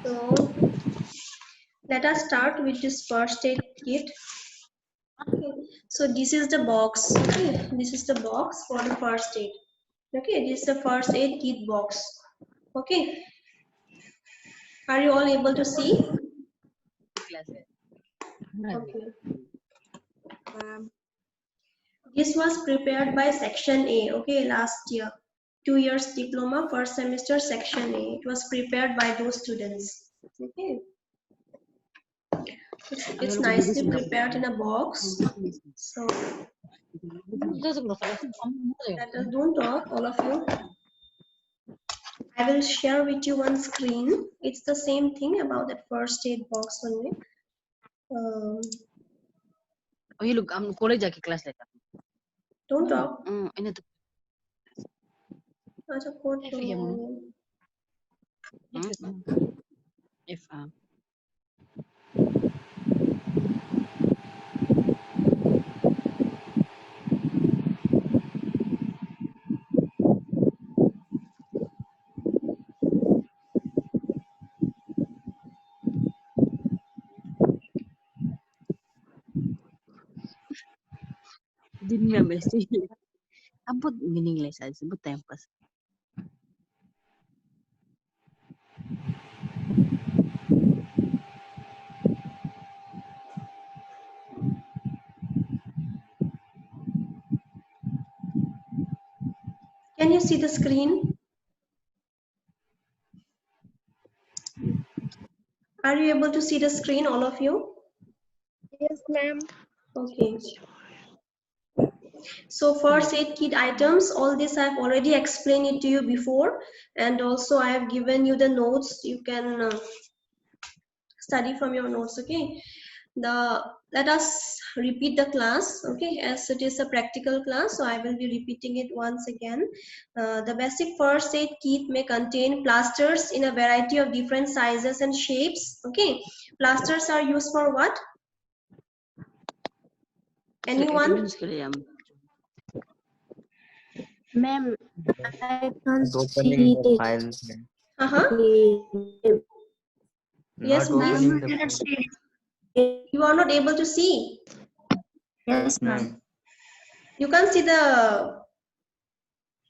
So let us start with this first aid kit. Okay, so this is the box. Okay, this is the box for the first aid. Okay, this is the first aid kit box. Okay, are you all able to see? Okay. This was prepared by section A. Okay, last year, 2 years diploma, first semester, section A. It was prepared by those students. Okay. It's nicely prepared in a box. So don't talk, all of you. I will share with you one screen. It's the same thing about that first aid box only. Oh, you look, I'm college जाके class लेता. Don't talk. इन्हें तो. अच्छा code If didn't remember. I'm put meaningless as but time pass. Can you see the screen? Are you able to see the screen, all of you? Yes, ma'am. Okay. So first aid kit items, all this I've already explained it to you before, and also I have given you the notes. You can study from your notes. Okay. Let us repeat the class. Okay, as it is a practical class, so I will be repeating it once again. The basic first aid kit may contain plasters in a variety of different sizes and shapes. Okay, plasters are used for what? Anyone? Ma'am, I can't see the it. file. Yes, Not please. opening the file. You are not able to see. Yes, ma'am. You can't see the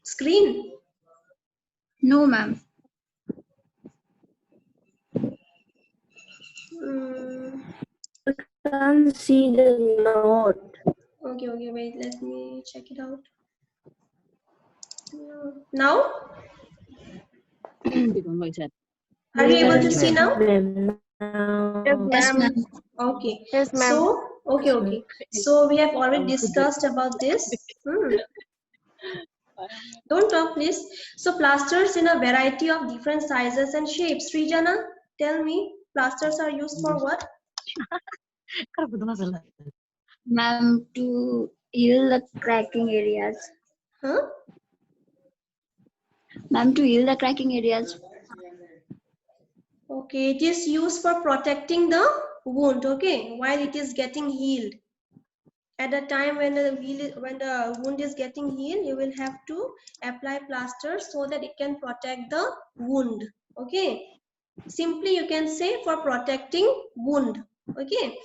screen. No, ma'am. I can't see the note. Okay, wait, let me check it out. Now? Are you able to see now? Yes, ma'am. Okay. Yes, ma'am. So, okay. So we have already discussed about this. Don't talk, please. So plasters in a variety of different sizes and shapes. Srijana, tell me, plasters are used for what? Ma'am, to heal the cracking areas. Huh? Ma'am, to heal the cracking areas. Okay, it is used for protecting the wound, okay, while it is getting healed. At the time when the wound is getting healed, you will have to apply plaster so that it can protect the wound, okay. Simply you can say for protecting wound, okay.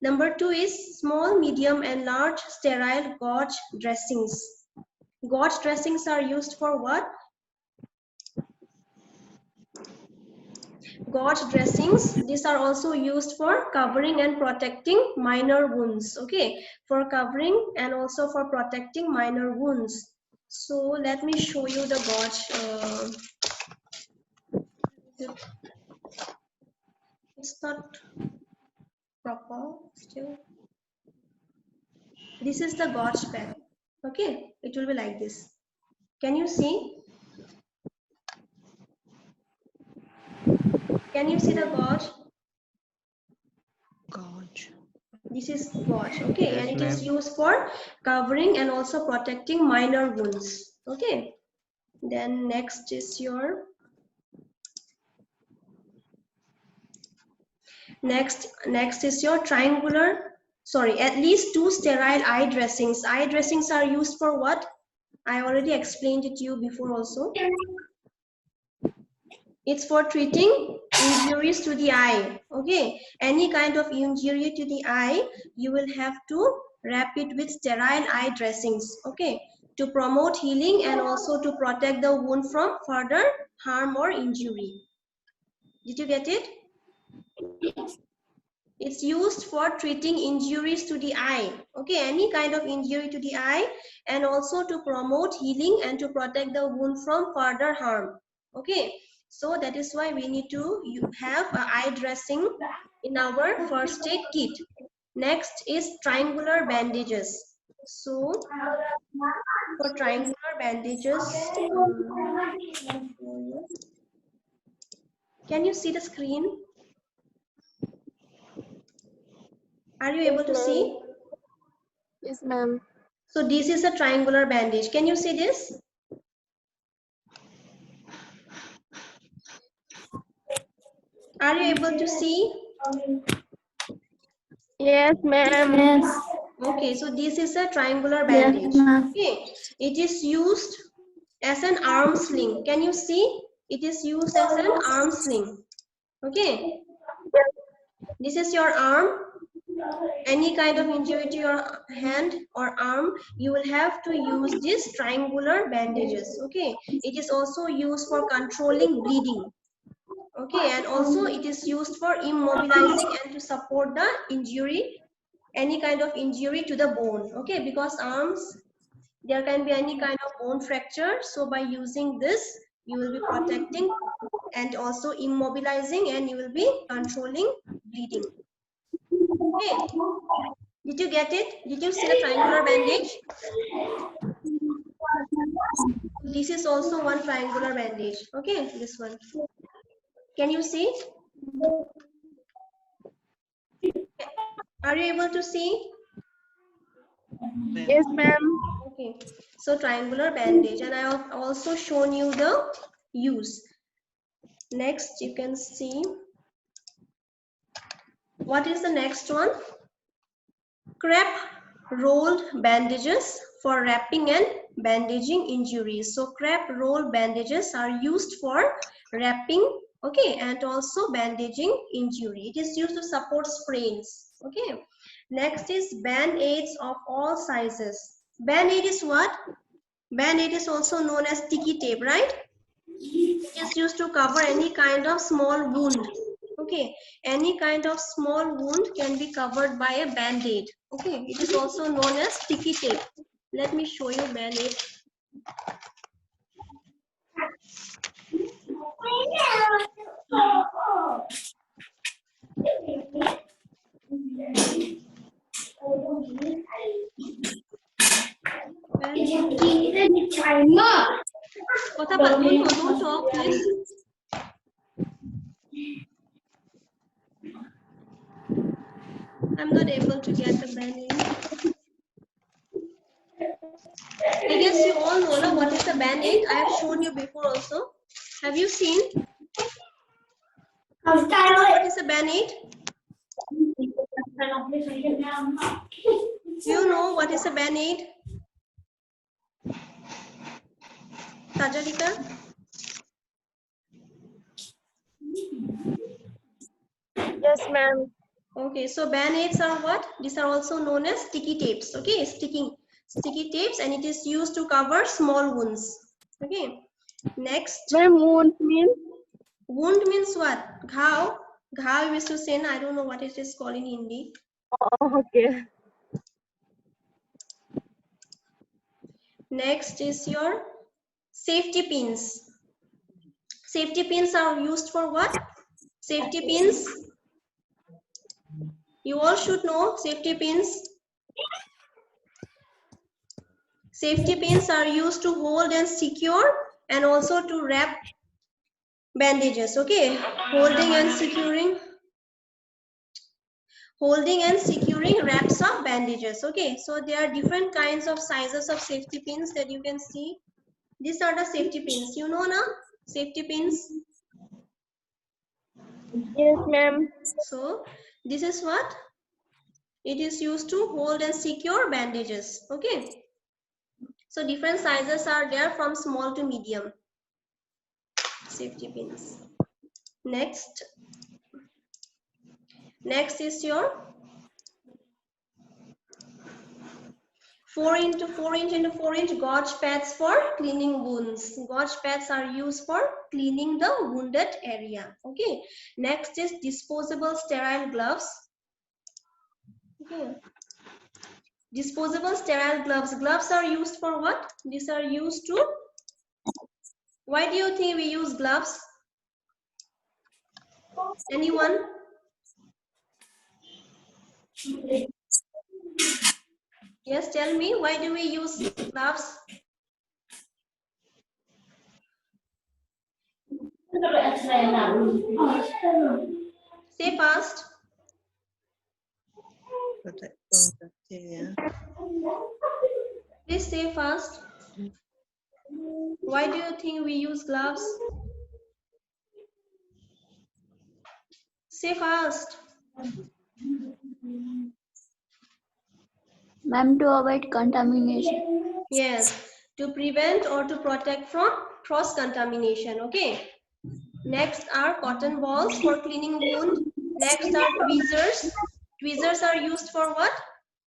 Number 2 is small, medium and large sterile gauze dressings. Gauze dressings are used for what? Gauze dressings, these are also used for covering and protecting minor wounds, okay, for covering and also for protecting minor wounds. So let me show you the gauze. It's not proper still. This is the gauze pen, okay, it will be like this. Can you see? Can you see the gauze? Gauge. This is gauze, okay, Yes, and it is ma'am. used for covering and also protecting minor wounds, okay. Then next is your next is your triangular, sorry, at least 2 sterile eye dressings. Eye dressings are used for what? I already explained it to you before also. It's for treating injuries to the eye. Okay, any kind of injury to the eye, you will have to wrap it with sterile eye dressings. Okay, to promote healing and also to protect the wound from further harm or injury. Did you get it? It's used for treating injuries to the eye. Okay, any kind of injury to the eye, and also to promote healing and to protect the wound from further harm. Okay, so that is why we need to have an eye dressing in our first aid kit. Next is triangular bandages. So for triangular bandages, can you see the screen? Are you able to see? Yes, ma'am. So this is a triangular bandage. Can you see this? Are you able to see? Yes, ma'am. Yes. Okay, so this is a triangular Yes, bandage. ma'am. Okay, it is used as an arm sling. Can you see? It is used as an arm sling. Okay, this is your arm. Any kind of injury to your hand or arm, you will have to use these triangular bandages. Okay, it is also used for controlling bleeding. Okay, and also it is used for immobilizing and to support the injury, any kind of injury to the bone. Okay, because arms, there can be any kind of bone fracture. So by using this, you will be protecting and also immobilizing, and you will be controlling bleeding. Okay, did you get it? Did you see the triangular bandage? This is also one triangular bandage. Okay, this one. Can you see? Are you able to see? Yes, ma'am. Okay, so triangular bandage, and I have also shown you the use. Next, you can see, what is the next one? Crepe rolled bandages for wrapping and bandaging injuries. So crepe rolled bandages are used for wrapping, okay, and also bandaging injury. It is used to support sprains. Okay, next is band-aids of all sizes. Band-aid is what? Band-aid is also known as sticky tape, right? It is used to cover any kind of small wound. Okay, any kind of small wound can be covered by a band-aid. Okay, it is also known as sticky tape. Let me show you band-aid. Don't talk, please. I'm not able to get the band-aid. I guess you all know now what is a band-aid. I have shown you before also. Have you seen? What is a band-aid? Do you know what is a band-aid? Tajalika? Yes, ma'am. Okay, so band-aids are what? These are also known as sticky tapes. Okay, sticky tapes, and it is used to cover small wounds. Okay, next. Ma'am, wound means? Wound means what? Ghao. Ghao is to say, I don't know what it is called in Hindi. Oh, okay. Next is your safety pins. Safety pins are used for what? Safety pins. You all should know safety pins. Safety pins are used to hold and secure and also to wrap bandages. Okay, holding and securing wraps of bandages. Okay, so there are different kinds of sizes of safety pins that you can see. These are the safety pins. You know now, safety pins. Yes, ma'am. So this is what it is used to hold and secure bandages. Okay, so different sizes are there from small to medium. Safety pins. Next is your 4 into 4 inch into 4 inch gauge pads for cleaning wounds. Gauge pads are used for cleaning the wounded area. Okay. Next is disposable sterile gloves. Okay. Disposable sterile gloves. Gloves are used for what? These are used to. Why do you think we use gloves? Anyone? Yes, tell me, why do we use gloves? Say fast. Protect from bacteria. Please say fast. Why do you think we use gloves? Say fast. Ma'am, to avoid contamination. Yes, to prevent or to protect from cross-contamination. Okay. Next are cotton balls for cleaning wound. Next are tweezers. Tweezers are used for what?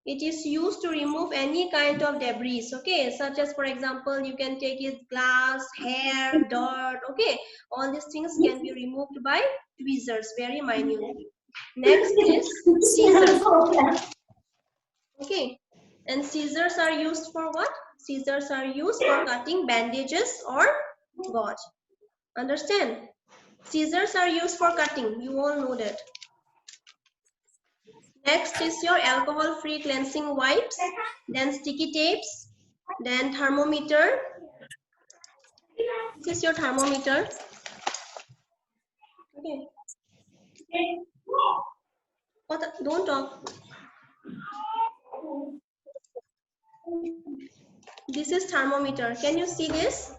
It is used to remove any kind of debris. Okay, such as, for example, you can take it glass, hair, dirt. Okay, all these things can be removed by tweezers very minutely. Next is scissors. Okay, and scissors are used for what? Scissors are used for cutting bandages or gauze. Understand? Scissors are used for cutting. You all know that. Next is your alcohol-free cleansing wipes, then sticky tapes, then thermometer. This is your thermometer. Okay. What? Don't talk. This is thermometer. Can you see this?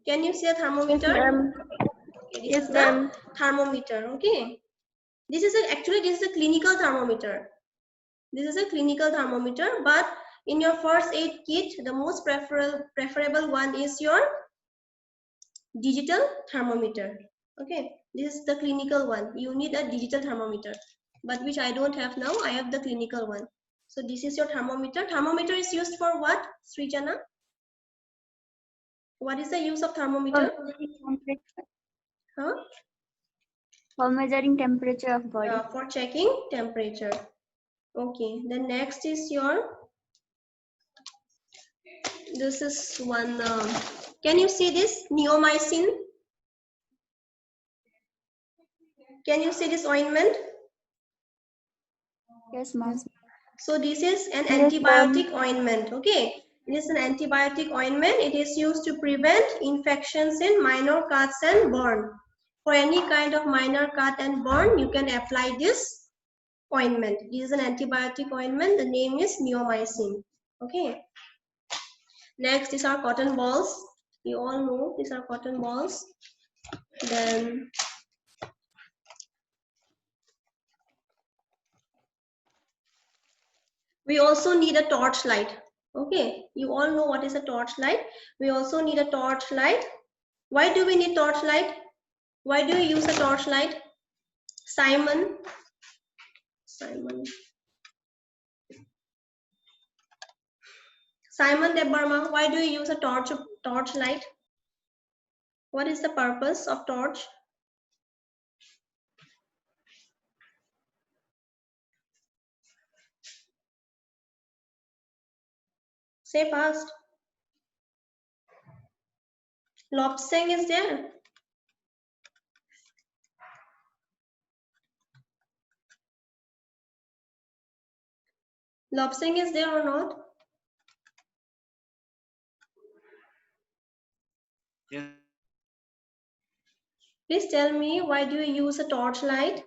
Can you see a thermometer? Ma'am. Okay, this Yes, is the ma'am. thermometer. Okay. This is actually this is a clinical thermometer. This is a clinical thermometer, but in your first aid kit, the most preferable one is your digital thermometer. Okay, this is the clinical one. You need a digital thermometer, but which I don't have now. I have the clinical one. So this is your thermometer. Thermometer is used for what, Srijana? What is the use of thermometer? Huh? For measuring temperature of body. For checking temperature. Okay, the next is your, this is one, can you see this neomycin? Can you see this ointment? Yes, ma'am. So this is an Yes, antibiotic ointment. Okay, it is an antibiotic ointment. It is used to prevent infections in minor cuts and burn. For any kind of minor cut and burn, you can apply this ointment. This is an antibiotic ointment. The name is neomycin. Okay. Next is our cotton balls. You all know these are cotton balls. Then we also need a torchlight. Okay, you all know what is a torchlight. We also need a torchlight. Why do we need torchlight? Why do you use a torchlight? Simon. Simon Debarma, why do you use a torchlight? What is the purpose of torch? Say fast. Lobsang is there. Lobsang is there or not? Yes. Please tell me, why do you use a torchlight?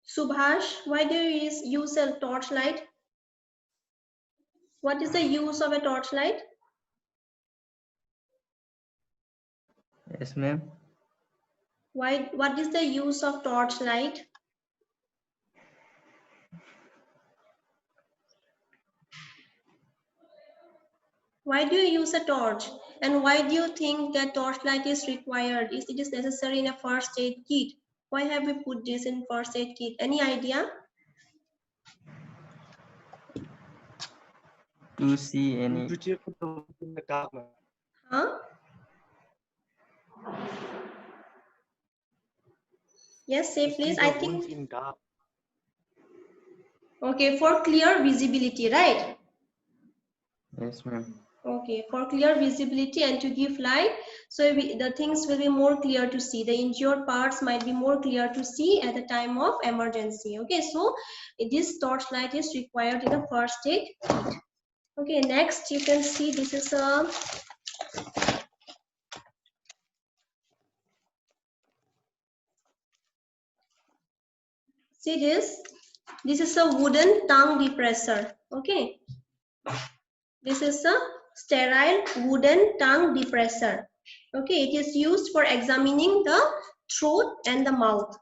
Subhash, why do you use a torchlight? What is the use of a torchlight? Yes, ma'am. Why? What is the use of torchlight? Why do you use a torch? And why do you think that torchlight is required? Is it is necessary in a first aid kit? Why have we put this in first aid kit? Any idea? To see any. To check for the wound in the dark, ma'am. Huh? Yes, say To please. see I the wounds think. in dark. Okay, for clear visibility, right? Yes, ma'am. Okay, for clear visibility and to give light, so the things will be more clear to see. The injured parts might be more clear to see at the time of emergency. Okay, so this torchlight is required in a first aid kit. Okay, next you can see this is a see this is a wooden tongue depressor. Okay, this is a sterile wooden tongue depressor. Okay, it is used for examining the throat and the mouth.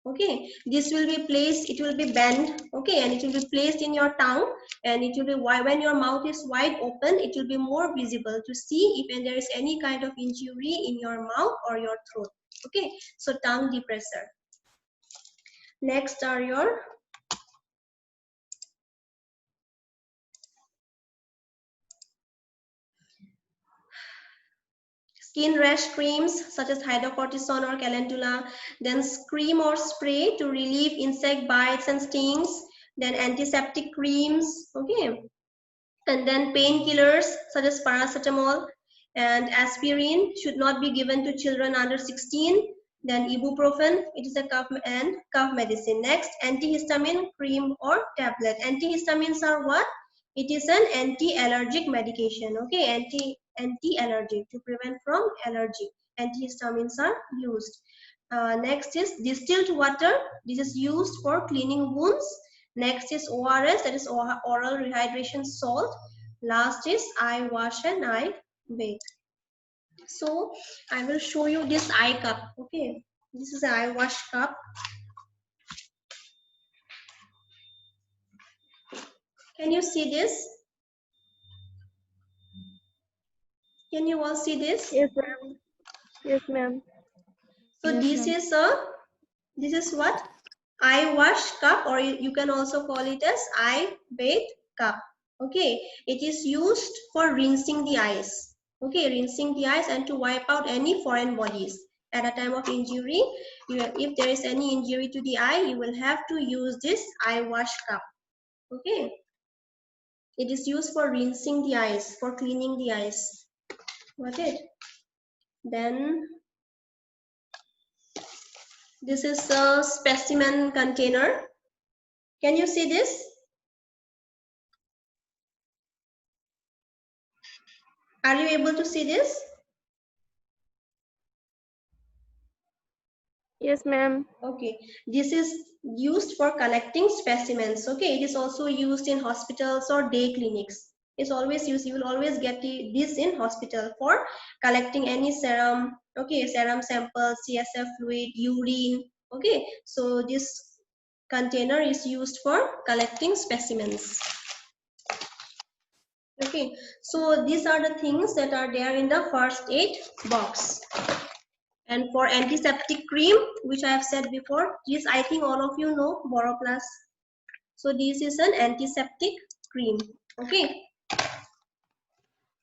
Okay, this will be placed, it will be bent, okay, and it will be placed in your tongue, and it will be when your mouth is wide open, it will be more visible to see if there is any kind of injury in your mouth or your throat. Okay, so tongue depressor. Next are your skin rash creams such as hydrocortisone or calendula, then cream or spray to relieve insect bites and stings, then antiseptic creams, okay, and then painkillers such as paracetamol and aspirin should not be given to children under 16. Then ibuprofen, it is a cough and cough medicine. Next, antihistamine cream or tablet. Antihistamines are what? It is an anti-allergic medication. Okay, anti-allergic to prevent from allergy. Antihistamines are used. Next is distilled water. This is used for cleaning wounds. Next is ORS, that is oral rehydration salt. Last is eye wash and eye bathe. So I will show you this eye cup. Okay, this is an eye wash cup. Can you see this? Can you all see this? Yes, ma'am. Yes, ma'am. So Yes, this is what? Eye wash cup, or you can also call it as eye bathe cup. Okay, it is used for rinsing the eyes. Okay, rinsing the eyes and to wipe out any foreign bodies. At a time of injury, if there is any injury to the eye, you will have to use this eye wash cup. Okay, it is used for rinsing the eyes, for cleaning the eyes. Got it? Then this is a specimen container. Can you see this? Are you able to see this? Yes, ma'am. Okay, this is used for collecting specimens. Okay, it is also used in hospitals or day clinics. It's always used, you will always get this in hospital for collecting any serum. Okay, serum samples, CSF fluid, urine. Okay, so this container is used for collecting specimens. Okay, so these are the things that are there in the first aid box. And for antiseptic cream, which I have said before, this I think all of you know, Boroplus. So this is an antiseptic cream. Okay.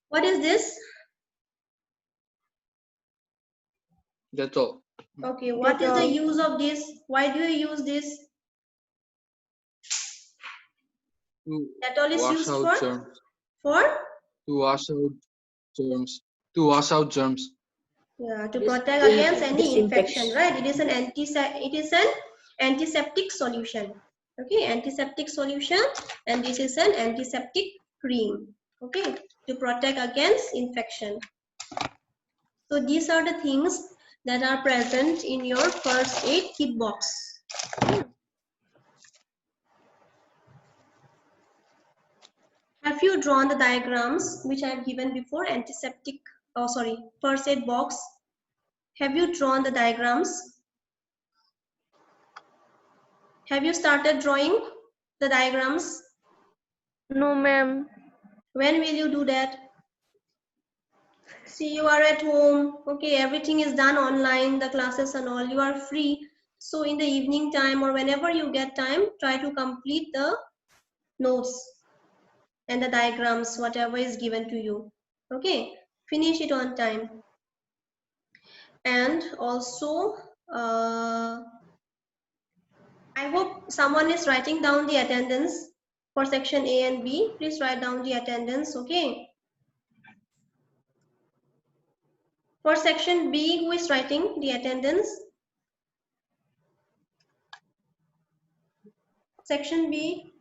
What is this? Dettol. Okay, what is the Dettol. use of this? Why do you use this? To Dettol is wash used out for? germs. For? To wash out germs. To wash out germs. Yeah, to protect against any infection, right? It is an antiseptic solution. Okay, antiseptic solution, and this is an antiseptic cream. Okay, to protect against infection. So these are the things that are present in your first aid kit box. Have you drawn the diagrams which I have given before? Antiseptic, oh sorry, first aid box. Have you drawn the diagrams? Have you started drawing the diagrams? No, ma'am. When will you do that? See, you are at home. Okay, everything is done online, the classes and all. You are free. So in the evening time or whenever you get time, try to complete the notes and the diagrams, whatever is given to you. Okay, finish it on time. And also, I hope someone is writing down the attendance for section A and B. Please write down the attendance, okay? For section B, who is writing the attendance? Section B.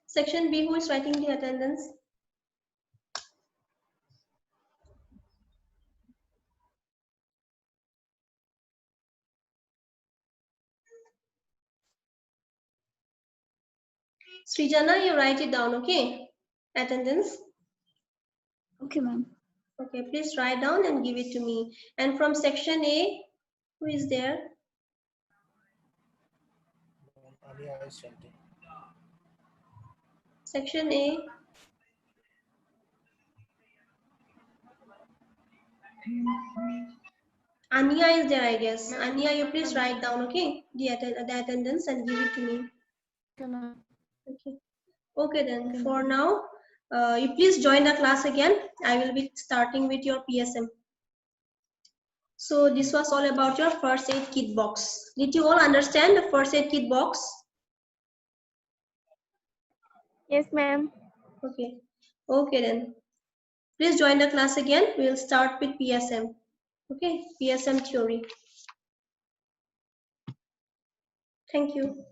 Section B, who is writing the attendance? Srijana, you write it down, okay? Attendance. Okay, ma'am. Okay, please write down and give it to me. And from section A, who is there? Section A. Anya is there, I guess. Anya, you please write down, okay? The attendance and give it to me. Okay. Okay, then for now, you please join the class again. I will be starting with your PSM. So this was all about your first aid kit box. Did you all understand the first aid kit box? Yes, ma'am. Okay. Okay then. Please join the class again. We'll start with PSM. Okay, PSM theory. Thank you.